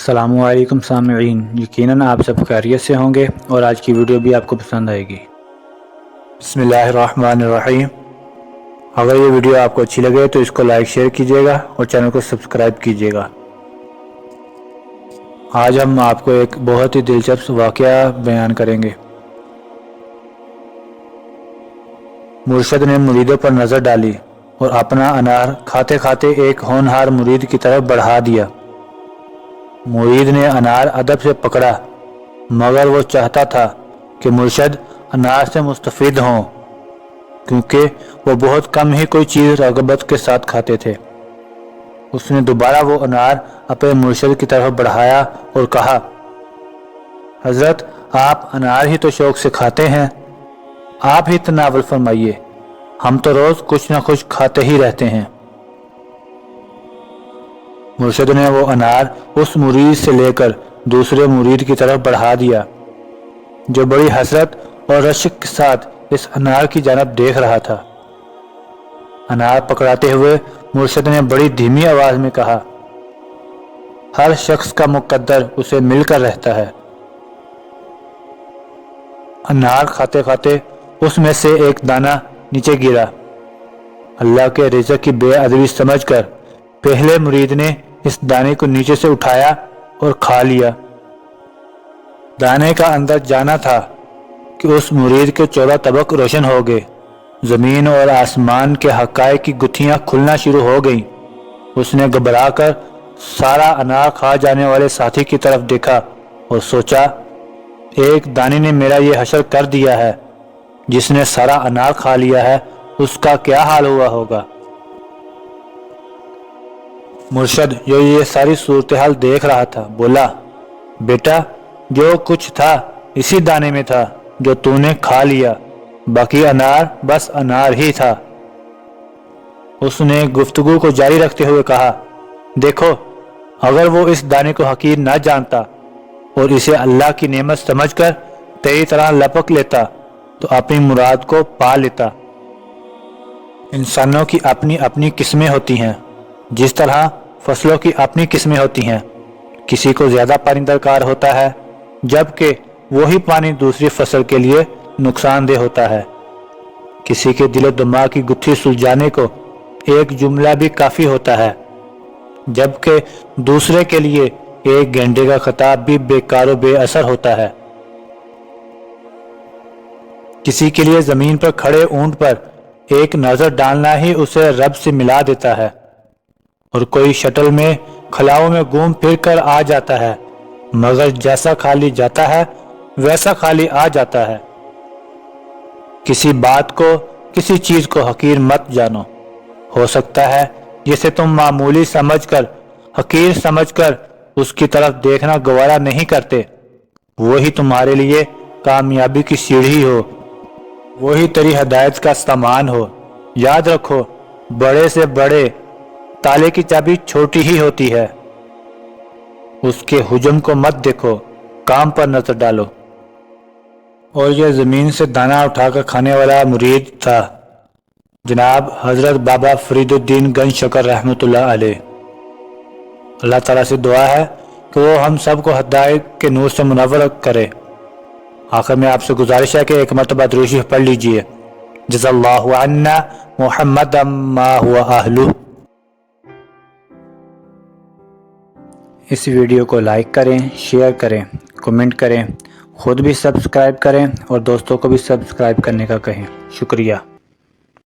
السلام علیکم سامعین، یقیناً آپ سب خیریت سے ہوں گے اور آج کی ویڈیو بھی آپ کو پسند آئے گی۔ بسم اللہ الرحمن الرحیم۔ اگر یہ ویڈیو آپ کو اچھی لگے تو اس کو لائک شیئر کیجیے گا اور چینل کو سبسکرائب کیجیے گا۔ آج ہم آپ کو ایک بہت ہی دلچسپ واقعہ بیان کریں گے۔ مرشد نے مریدوں پر نظر ڈالی اور اپنا انار کھاتے کھاتے ایک ہونہار مرید کی طرف بڑھا دیا۔ مرید نے انار ادب سے پکڑا، مگر وہ چاہتا تھا کہ مرشد انار سے مستفید ہوں، کیونکہ وہ بہت کم ہی کوئی چیز رغبت کے ساتھ کھاتے تھے۔ اس نے دوبارہ وہ انار اپنے مرشد کی طرف بڑھایا اور کہا، حضرت آپ انار ہی تو شوق سے کھاتے ہیں، آپ ہی تناول فرمائیے، ہم تو روز کچھ نہ کچھ کھاتے ہی رہتے ہیں۔ مرشد نے وہ انار اس مرید سے لے کر دوسرے مرید کی طرف بڑھا دیا، جو بڑی حسرت اور رشک کے ساتھ اس انار کی جانب دیکھ رہا تھا۔ انار پکڑاتے ہوئے مرشد نے بڑی دھیمی آواز میں کہا، ہر شخص کا مقدر اسے مل کر رہتا ہے۔ انار کھاتے کھاتے اس میں سے ایک دانہ نیچے گرا۔ اللہ کے رزق کی بے ادبی سمجھ کر پہلے مرید نے اس دانے کو نیچے سے اٹھایا اور کھا لیا۔ دانے کا اندر جانا تھا کہ اس مرید کے 14 طبق روشن ہو گئے، زمین اور آسمان کے حقائق کی گتھیاں کھلنا شروع ہو گئیں۔ اس نے گھبرا کر سارا انار کھا جانے والے ساتھی کی طرف دیکھا اور سوچا، ایک دانے نے میرا یہ حشر کر دیا ہے، جس نے سارا انار کھا لیا ہے اس کا کیا حال ہوا ہوگا۔ مرشد جو یہ ساری صورتحال دیکھ رہا تھا بولا، بیٹا جو کچھ تھا اسی دانے میں تھا جو تو نے کھا لیا، باقی انار بس انار ہی تھا۔ اس نے گفتگو کو جاری رکھتے ہوئے کہا، دیکھو اگر وہ اس دانے کو حقیر نہ جانتا اور اسے اللہ کی نعمت سمجھ کر تیری طرح لپک لیتا تو اپنی مراد کو پا لیتا۔ انسانوں کی اپنی اپنی قسمیں ہوتی ہیں، جس طرح فصلوں کی اپنی قسمیں ہوتی ہیں۔ کسی کو زیادہ پانی درکار ہوتا ہے، جبکہ وہی پانی دوسری فصل کے لیے نقصان دہ ہوتا ہے۔ کسی کے دل و دماغ کی گتھی سلجھانے کو ایک جملہ بھی کافی ہوتا ہے، جبکہ دوسرے کے لیے ایک گھنٹے کا خطاب بھی بیکار و بے اثر ہوتا ہے۔ کسی کے لیے زمین پر کھڑے اونٹ پر ایک نظر ڈالنا ہی اسے رب سے ملا دیتا ہے، اور کوئی شٹل میں خلاؤں میں گھوم پھر کر آ جاتا ہے، مگر جیسا خالی جاتا ہے ویسا خالی آ جاتا ہے۔ کسی بات کو، کسی چیز کو حقیر مت جانو۔ ہو سکتا ہے جسے تم معمولی سمجھ کر، حقیر سمجھ کر اس کی طرف دیکھنا گوارا نہیں کرتے، وہی تمہارے لیے کامیابی کی سیڑھی ہو، وہی تیری ہدایت کا سامان ہو۔ یاد رکھو، بڑے سے بڑے تالے کی چابی چھوٹی ہی ہوتی ہے۔ اس کے حجم کو مت دیکھو، کام پر نظر ڈالو۔ اور یہ زمین سے دانہ اٹھا کر کھانے والا مرید تھا جناب حضرت بابا فرید الدین گنج شکر رحمۃ اللہ علیہ۔ اللہ تعالیٰ سے دعا ہے کہ وہ ہم سب کو ہدایت کے نور سے منور کرے۔ آخر میں آپ سے گزارش ہے کہ ایک مرتبہ درود شریف پڑھ لیجئے، جزا اللہ عنا محمد ما ہوا اہلہ۔ اس ویڈیو کو لائک کریں، شیئر کریں، کمنٹ کریں، خود بھی سبسکرائب کریں اور دوستوں کو بھی سبسکرائب کرنے کا کہیں۔ شکریہ۔